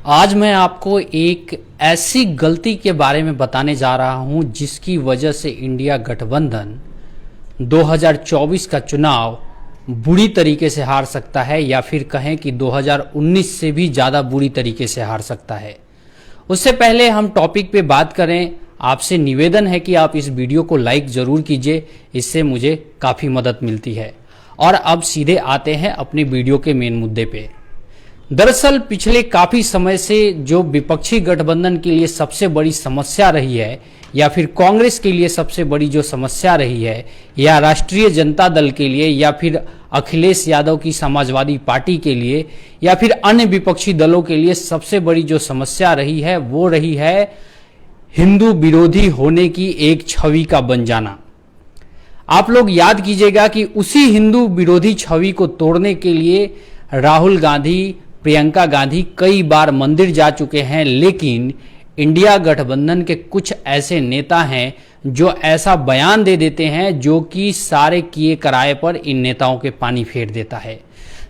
आज मैं आपको एक ऐसी गलती के बारे में बताने जा रहा हूं जिसकी वजह से इंडिया गठबंधन 2024 का चुनाव बुरी तरीके से हार सकता है, या फिर कहें कि 2019 से भी ज़्यादा बुरी तरीके से हार सकता है। उससे पहले हम टॉपिक पे बात करें, आपसे निवेदन है कि आप इस वीडियो को लाइक ज़रूर कीजिए, इससे मुझे काफ़ी मदद मिलती है। और अब सीधे आते हैं अपने वीडियो के मेन मुद्दे पे। दरअसल पिछले काफी समय से जो विपक्षी गठबंधन के लिए सबसे बड़ी समस्या रही है, या फिर कांग्रेस के लिए सबसे बड़ी जो समस्या रही है, या राष्ट्रीय जनता दल के लिए, या फिर अखिलेश यादव की समाजवादी पार्टी के लिए, या फिर अन्य विपक्षी दलों के लिए सबसे बड़ी जो समस्या रही है वो रही है हिंदू विरोधी होने की एक छवि का बन जाना। आप लोग याद कीजिएगा कि उसी हिंदू विरोधी छवि को तोड़ने के लिए राहुल गांधी, प्रियंका गांधी कई बार मंदिर जा चुके हैं, लेकिन इंडिया गठबंधन के कुछ ऐसे नेता हैं जो ऐसा बयान दे देते हैं जो कि सारे किए कराए पर इन नेताओं के पानी फेर देता है।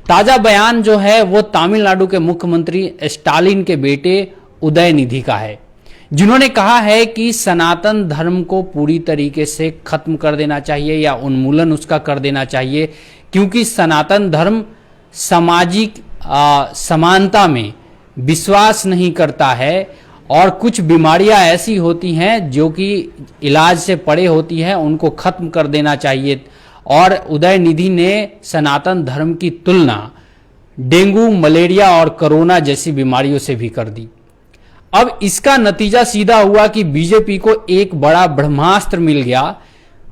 ताजा बयान जो है वो तमिलनाडु के मुख्यमंत्री स्टालिन के बेटे उदयनिधि का है, जिन्होंने कहा है कि सनातन धर्म को पूरी तरीके से खत्म कर देना चाहिए या उन्मूलन उसका कर देना चाहिए, क्योंकि सनातन धर्म सामाजिक समानता में विश्वास नहीं करता है और कुछ बीमारियां ऐसी होती हैं जो कि इलाज से परे होती हैं, उनको खत्म कर देना चाहिए। और उदयनिधि ने सनातन धर्म की तुलना डेंगू, मलेरिया और कोरोना जैसी बीमारियों से भी कर दी। अब इसका नतीजा सीधा हुआ कि बीजेपी को एक बड़ा ब्रह्मास्त्र मिल गया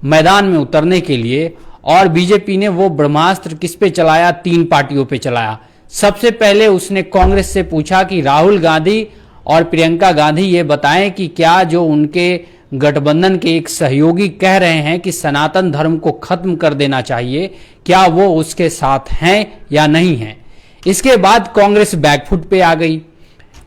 मैदान में उतरने के लिए, और बीजेपी ने वो ब्रह्मास्त्र किस पे चलाया? तीन पार्टियों पे चलाया। सबसे पहले उसने कांग्रेस से पूछा कि राहुल गांधी और प्रियंका गांधी ये बताएं कि क्या जो उनके गठबंधन के एक सहयोगी कह रहे हैं कि सनातन धर्म को खत्म कर देना चाहिए, क्या वो उसके साथ हैं या नहीं हैं। इसके बाद कांग्रेस बैकफुट पे आ गई।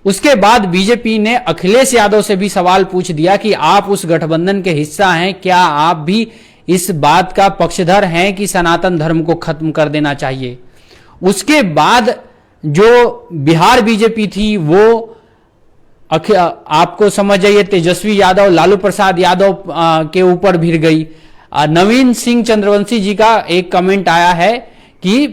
उसके बाद बीजेपी ने अखिलेश यादव से भी सवाल पूछ दिया कि आप उस गठबंधन के हिस्सा हैं, क्या आप भी इस बात का पक्षधर हैं कि सनातन धर्म को खत्म कर देना चाहिए। उसके बाद जो बिहार बीजेपी थी वो आपको समझ जाइए तेजस्वी यादव, लालू प्रसाद यादव के ऊपर भिड़ गई। नवीन सिंह चंद्रवंशी जी का एक कमेंट आया है कि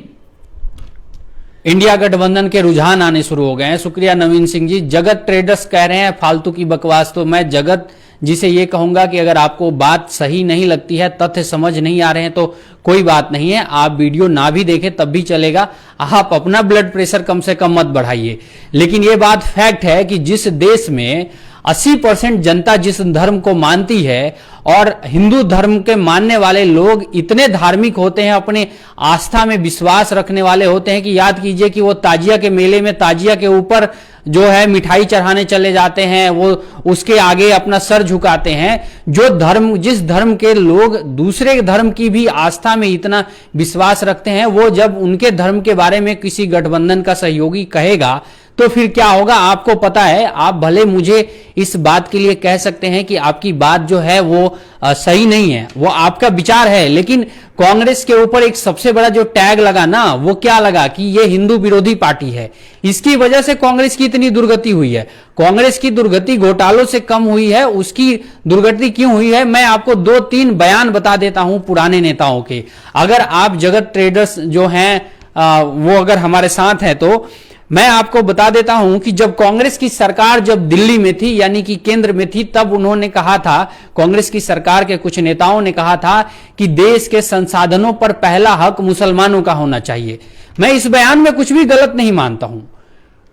इंडिया गठबंधन के रुझान आने शुरू हो गए हैं। शुक्रिया नवीन सिंह जी। जगत ट्रेडर्स कह रहे हैं फालतू की बकवास। तो मैं जगत जी से ये कहूंगा कि अगर आपको बात सही नहीं लगती है, तथ्य समझ नहीं आ रहे हैं, तो कोई बात नहीं है, आप वीडियो ना भी देखें तब भी चलेगा। आप अपना ब्लड प्रेशर कम से कम मत बढ़ाइए। लेकिन ये बात फैक्ट है कि जिस देश में 80% जनता जिस धर्म को मानती है और हिंदू धर्म के मानने वाले लोग इतने धार्मिक होते हैं, अपने आस्था में विश्वास रखने वाले होते हैं कि याद कीजिए कि वो ताजिया के मेले में ताजिया के ऊपर जो है मिठाई चढ़ाने चले जाते हैं, वो उसके आगे अपना सर झुकाते हैं। जो धर्म, जिस धर्म के लोग दूसरे धर्म की भी आस्था में इतना विश्वास रखते हैं, वो जब उनके धर्म के बारे में किसी गठबंधन का सहयोगी कहेगा तो फिर क्या होगा आपको पता है। आप भले मुझे इस बात के लिए कह सकते हैं कि आपकी बात जो है वो सही नहीं है, वो आपका विचार है, लेकिन कांग्रेस के ऊपर एक सबसे बड़ा जो टैग लगा ना, वो क्या लगा कि ये हिंदू विरोधी पार्टी है। इसकी वजह से कांग्रेस की इतनी दुर्गति हुई है। कांग्रेस की दुर्गति घोटालों से कम हुई है। उसकी दुर्गति क्यों हुई है, मैं आपको 2-3 बयान बता देता हूं पुराने नेताओं के। अगर आप जगत ट्रेडर्स जो हैं वो अगर हमारे साथ हैं तो मैं आपको बता देता हूं कि जब कांग्रेस की सरकार जब दिल्ली में थी, यानी कि केंद्र में थी, तब उन्होंने कहा था, कांग्रेस की सरकार के कुछ नेताओं ने कहा था कि देश के संसाधनों पर पहला हक मुसलमानों का होना चाहिए। मैं इस बयान में कुछ भी गलत नहीं मानता हूं।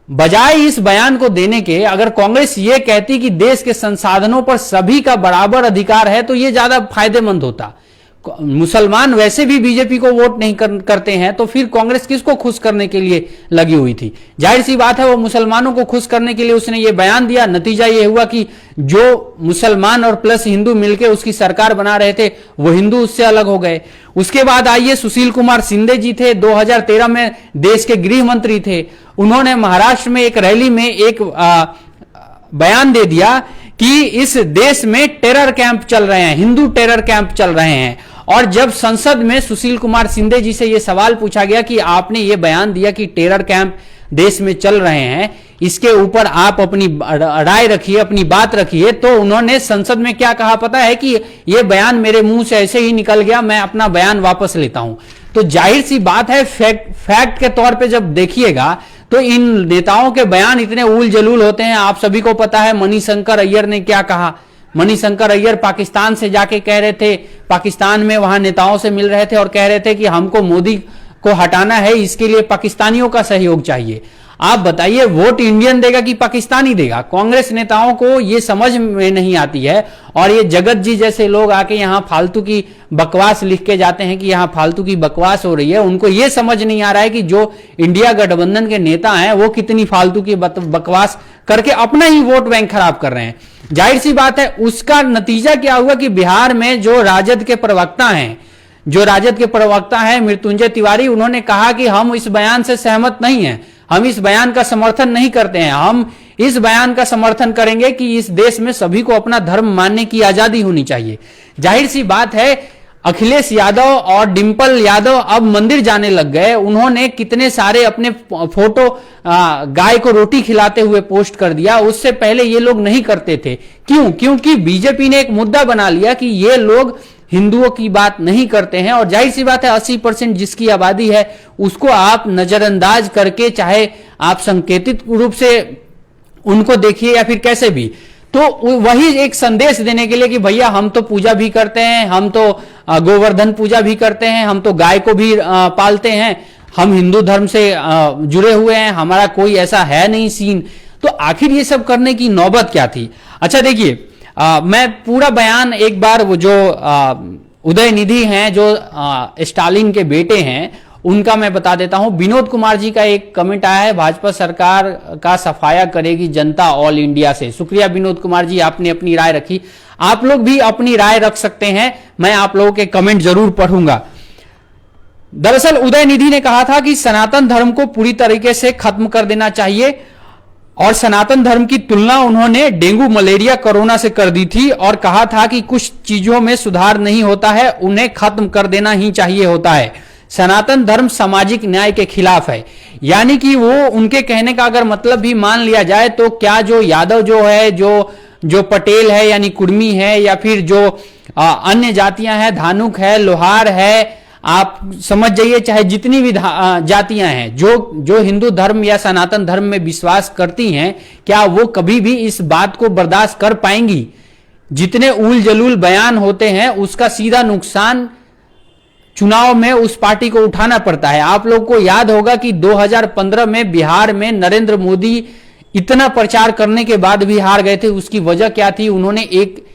बजाय इस बयान को देने के अगर कांग्रेस ये कहती कि देश के संसाधनों पर सभी का बराबर अधिकार है, तो यह ज्यादा फायदेमंद होता। मुसलमान वैसे भी बीजेपी को वोट नहीं करते हैं, तो फिर कांग्रेस किसको खुश करने के लिए लगी हुई थी? जाहिर सी बात है वो मुसलमानों को खुश करने के लिए उसने ये बयान दिया। नतीजा ये हुआ कि जो मुसलमान और प्लस हिंदू मिलकर उसकी सरकार बना रहे थे, वो हिंदू उससे अलग हो गए। उसके बाद आइए, सुशील कुमार शिंदे जी थे, 2013 में देश के गृह मंत्री थे। उन्होंने महाराष्ट्र में एक रैली में एक बयान दे दिया कि इस देश में टेरर कैंप चल रहे हैं, हिंदू टेरर कैंप चल रहे हैं। और जब संसद में सुशील कुमार शिंदे जी से यह सवाल पूछा गया कि आपने ये बयान दिया कि टेरर कैंप देश में चल रहे हैं, इसके ऊपर आप अपनी राय रखिए, अपनी बात रखिए। तो उन्होंने संसद में क्या कहा पता है कि यह बयान मेरे मुंह से ऐसे ही निकल गया, मैं अपना बयान वापस लेता हूं। तो जाहिर सी बात है, फैक्ट के तौर पे जब देखिएगा तो इन नेताओं के बयान इतने उल जलूल होते हैं। आप सभी को पता है मणिशंकर अय्यर ने क्या कहा। मणिशंकर अय्यर पाकिस्तान से जाके कह रहे थे, पाकिस्तान में वहां नेताओं से मिल रहे थे और कह रहे थे कि हमको मोदी को हटाना है, इसके लिए पाकिस्तानियों का सहयोग चाहिए। आप बताइए, वोट इंडियन देगा कि पाकिस्तानी देगा? कांग्रेस नेताओं को यह समझ में नहीं आती है। और ये जगत जी जैसे लोग आके यहां फालतू की बकवास लिख के जाते हैं कि यहां फालतू की बकवास हो रही है। उनको यह समझ नहीं आ रहा है कि जो इंडिया गठबंधन के नेता हैं वो कितनी फालतू की बकवास करके अपना ही वोट बैंक खराब कर रहे हैं। जाहिर सी बात है, उसका नतीजा क्या हुआ कि बिहार में जो राजद के प्रवक्ता हैं मृत्युंजय तिवारी, उन्होंने कहा कि हम इस बयान से सहमत नहीं हैं, हम इस बयान का समर्थन नहीं करते हैं। हम इस बयान का समर्थन करेंगे कि इस देश में सभी को अपना धर्म मानने की आजादी होनी चाहिए। जाहिर सी बात है, अखिलेश यादव और डिंपल यादव अब मंदिर जाने लग गए। उन्होंने कितने सारे अपने फोटो गाय को रोटी खिलाते हुए पोस्ट कर दिया, उससे पहले ये लोग नहीं करते थे। क्यों? क्योंकि बीजेपी ने एक मुद्दा बना लिया कि ये लोग हिंदुओं की बात नहीं करते हैं। और जाहिर सी बात है, 80% जिसकी आबादी है उसको आप नजरअंदाज करके, चाहे आप संकेतित रूप से उनको देखिए या फिर कैसे भी, तो वही एक संदेश देने के लिए कि भैया हम तो पूजा भी करते हैं, हम तो गोवर्धन पूजा भी करते हैं, हम तो गाय को भी पालते हैं, हम हिंदू धर्म से जुड़े हुए हैं, हमारा कोई ऐसा है नहीं सीन। तो आखिर ये सब करने की नौबत क्या थी? अच्छा देखिए, मैं पूरा बयान एक बार, वो जो उदयनिधि हैं, जो स्टालिन के बेटे हैं, उनका मैं बता देता हूं। विनोद कुमार जी का एक कमेंट आया है, भाजपा सरकार का सफाया करेगी जनता ऑल इंडिया से। शुक्रिया विनोद कुमार जी, आपने अपनी राय रखी। आप लोग भी अपनी राय रख सकते हैं, मैं आप लोगों के कमेंट जरूर पढ़ूंगा। दरअसल उदयनिधि ने कहा था कि सनातन धर्म को पूरी तरीके से खत्म कर देना चाहिए, और सनातन धर्म की तुलना उन्होंने डेंगू, मलेरिया, कोरोना से कर दी थी और कहा था कि कुछ चीजों में सुधार नहीं होता है, उन्हें खत्म कर देना ही चाहिए होता है। सनातन धर्म सामाजिक न्याय के खिलाफ है। यानी कि वो, उनके कहने का अगर मतलब भी मान लिया जाए तो क्या जो यादव जो है, जो पटेल है यानी कुर्मी है, या फिर जो अन्य जातियां हैं, धानुक है, लोहार है, आप समझ जाइए, चाहे जितनी भी जातियां हैं जो हिंदू धर्म या सनातन धर्म में विश्वास करती हैं, क्या वो कभी भी इस बात को बर्दाश्त कर पाएंगी? जितने उल जलूल बयान होते हैं उसका सीधा नुकसान चुनाव में उस पार्टी को उठाना पड़ता है। आप लोग को याद होगा कि 2015 में बिहार में नरेंद्र मोदी इतना प्रचार करने के बाद भी हार गए थे। उसकी वजह क्या थी? उन्होंने एक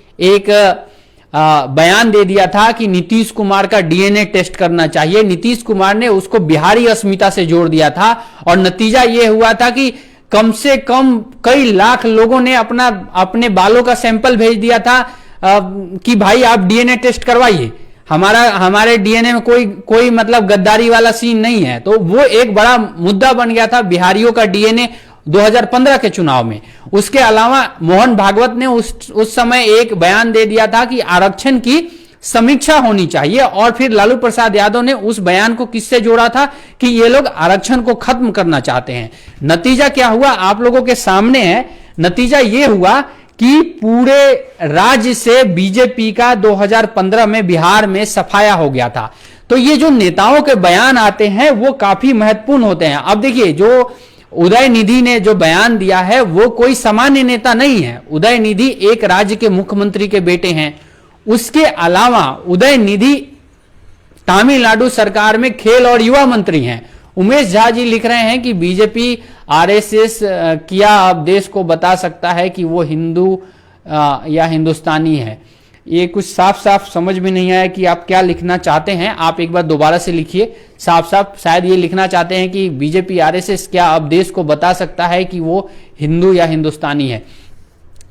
बयान दे दिया था कि नीतीश कुमार का डीएनए टेस्ट करना चाहिए। नीतीश कुमार ने उसको बिहारी अस्मिता से जोड़ दिया था और नतीजा यह हुआ था कि कम से कम कई लाख लोगों ने अपने बालों का सैंपल भेज दिया था कि भाई आप डीएनए टेस्ट करवाइए, हमारे डीएनए में कोई मतलब गद्दारी वाला सीन नहीं है। तो वो एक बड़ा मुद्दा बन गया था बिहारियों का डीएनए 2015 के चुनाव में। उसके अलावा मोहन भागवत ने उस समय एक बयान दे दिया था कि आरक्षण की समीक्षा होनी चाहिए, और फिर लालू प्रसाद यादव ने उस बयान को किससे जोड़ा था कि ये लोग आरक्षण को खत्म करना चाहते हैं। नतीजा क्या हुआ आप लोगों के सामने है। नतीजा ये हुआ कि पूरे राज्य से बीजेपी का 2015 में बिहार में सफाया हो गया था। तो ये जो नेताओं के बयान आते हैं वो काफी महत्वपूर्ण होते हैं। अब देखिए, जो उदयनिधि ने जो बयान दिया है वो कोई सामान्य नेता नहीं है। उदयनिधि एक राज्य के मुख्यमंत्री के बेटे हैं। उसके अलावा उदयनिधि तमिलनाडु सरकार में खेल और युवा मंत्री हैं। उमेश झा जी लिख रहे हैं कि बीजेपी आरएसएस किया अब देश को बता सकता है कि वो हिंदू या हिंदुस्तानी है। ये कुछ साफ साफ समझ में नहीं आया कि आप क्या लिखना चाहते हैं। आप एक बार दोबारा से लिखिए साफ साफ। शायद ये लिखना चाहते हैं कि बीजेपी आरएसएस क्या अब देश को बता सकता है कि वो हिंदू या हिंदुस्तानी है।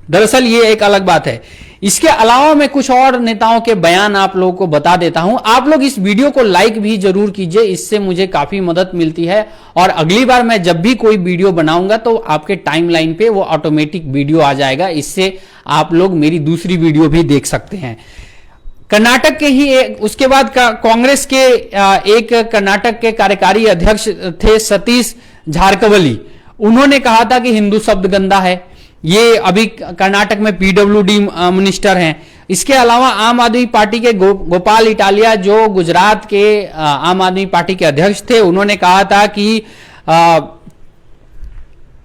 दरअसल ये एक अलग बात है। इसके अलावा मैं कुछ और नेताओं के बयान आप लोगों को बता देता हूं। आप लोग इस वीडियो को लाइक भी जरूर कीजिए, इससे मुझे काफी मदद मिलती है। और अगली बार मैं जब भी कोई वीडियो बनाऊंगा तो आपके टाइमलाइन पे वो ऑटोमेटिक वीडियो आ जाएगा। इससे आप लोग मेरी दूसरी वीडियो भी देख सकते हैं। कर्नाटक के ही उसके बाद कांग्रेस के एक कर्नाटक के कार्यकारी अध्यक्ष थे सतीश जारकवली। उन्होंने कहा था कि हिंदू शब्द गंदा है। ये अभी कर्नाटक में पीडब्ल्यूडी मिनिस्टर हैं। इसके अलावा आम आदमी पार्टी के गोपाल इटालिया, जो गुजरात के आम आदमी पार्टी के अध्यक्ष थे, उन्होंने कहा था कि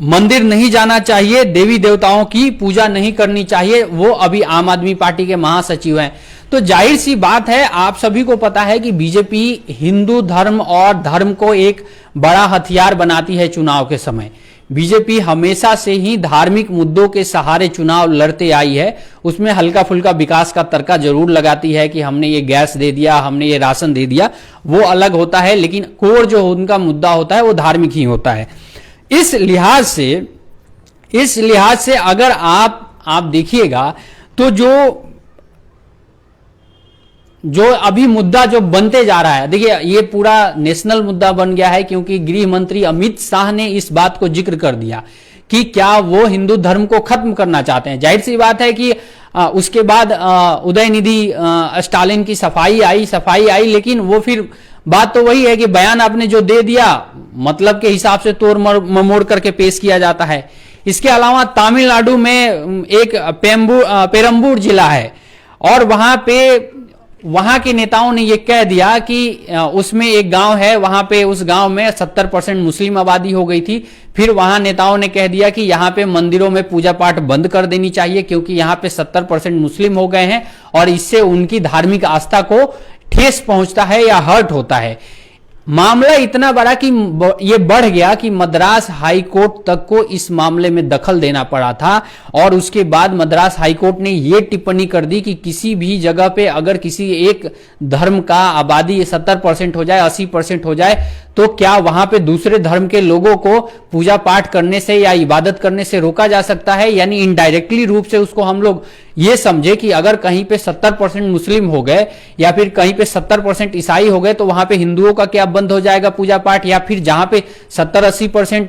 मंदिर नहीं जाना चाहिए, देवी देवताओं की पूजा नहीं करनी चाहिए। वो अभी आम आदमी पार्टी के महासचिव हैं। तो जाहिर सी बात है, आप सभी को पता है कि बीजेपी हिंदू धर्म और धर्म को एक बड़ा हथियार बनाती है चुनाव के समय। बीजेपी हमेशा से ही धार्मिक मुद्दों के सहारे चुनाव लड़ते आई है। उसमें हल्का फुल्का विकास का तर्का जरूर लगाती है कि हमने ये गैस दे दिया, हमने ये राशन दे दिया, वो अलग होता है, लेकिन कोर जो उनका मुद्दा होता है वो धार्मिक ही होता है। इस लिहाज से अगर आप देखिएगा तो जो अभी मुद्दा जो बनते जा रहा है, देखिए ये पूरा नेशनल मुद्दा बन गया है, क्योंकि गृह मंत्री अमित शाह ने इस बात को जिक्र कर दिया कि क्या वो हिंदू धर्म को खत्म करना चाहते हैं। जाहिर सी बात है कि उसके बाद उदयनिधि स्टालिन की सफाई आई, लेकिन वो फिर बात तो वही है कि बयान आपने जो दे दिया मतलब के हिसाब से तोड़ ममोड़ करके पेश किया जाता है। इसके अलावा तमिलनाडु में एक पेरम्बूर जिला है और वहां के नेताओं ने यह कह दिया कि उसमें एक गांव है, वहां पे उस गांव में 70% मुस्लिम आबादी हो गई थी। फिर वहां नेताओं ने कह दिया कि यहां पे मंदिरों में पूजा पाठ बंद कर देनी चाहिए, क्योंकि यहां पे 70% मुस्लिम हो गए हैं और इससे उनकी धार्मिक आस्था को ठेस पहुंचता है या हर्ट होता है। मामला इतना बड़ा कि यह बढ़ गया कि मद्रास हाई कोर्ट तक को इस मामले में दखल देना पड़ा था। और उसके बाद मद्रास हाई कोर्ट ने यह टिप्पणी कर दी कि किसी भी जगह पे अगर किसी एक धर्म का आबादी 70% हो जाए, 80% हो जाए, तो क्या वहां पे दूसरे धर्म के लोगों को पूजा पाठ करने से या इबादत करने से रोका जा सकता है। यानी इनडायरेक्टली रूप से उसको हम लोग ये समझे कि अगर कहीं पे 70% मुस्लिम हो गए या फिर कहीं पे 70% ईसाई हो गए, तो वहां पे हिंदुओं का क्या बंद हो जाएगा पूजा पाठ, या फिर जहां पे 70-80%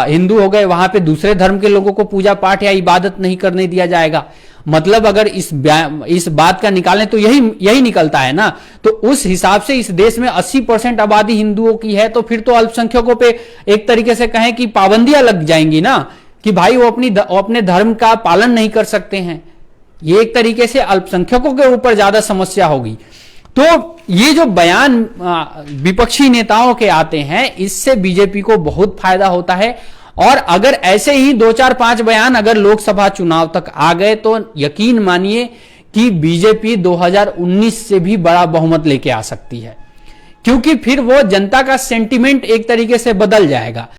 हिंदू हो गए वहां पे दूसरे धर्म के लोगों को पूजा पाठ या इबादत नहीं करने दिया जाएगा। मतलब अगर इस बात का निकालें तो यही निकलता है ना। तो उस हिसाब से इस देश में 80% आबादी हिंदुओं की है, तो फिर तो अल्पसंख्यकों पे एक तरीके से कहें कि पाबंदियां लग जाएंगी ना, कि भाई वो अपने धर्म का पालन नहीं कर सकते हैं। ये एक तरीके से अल्पसंख्यकों के ऊपर ज्यादा समस्या होगी। तो ये जो बयान विपक्षी नेताओं के आते हैं, इससे बीजेपी को बहुत फायदा होता है। और अगर ऐसे ही 2, 4, 5 बयान अगर लोकसभा चुनाव तक आ गए, तो यकीन मानिए कि बीजेपी 2019 से भी बड़ा बहुमत लेके आ सकती है, क्योंकि फिर वो जनता का सेंटिमेंट एक तरीके से बदल जाएगा।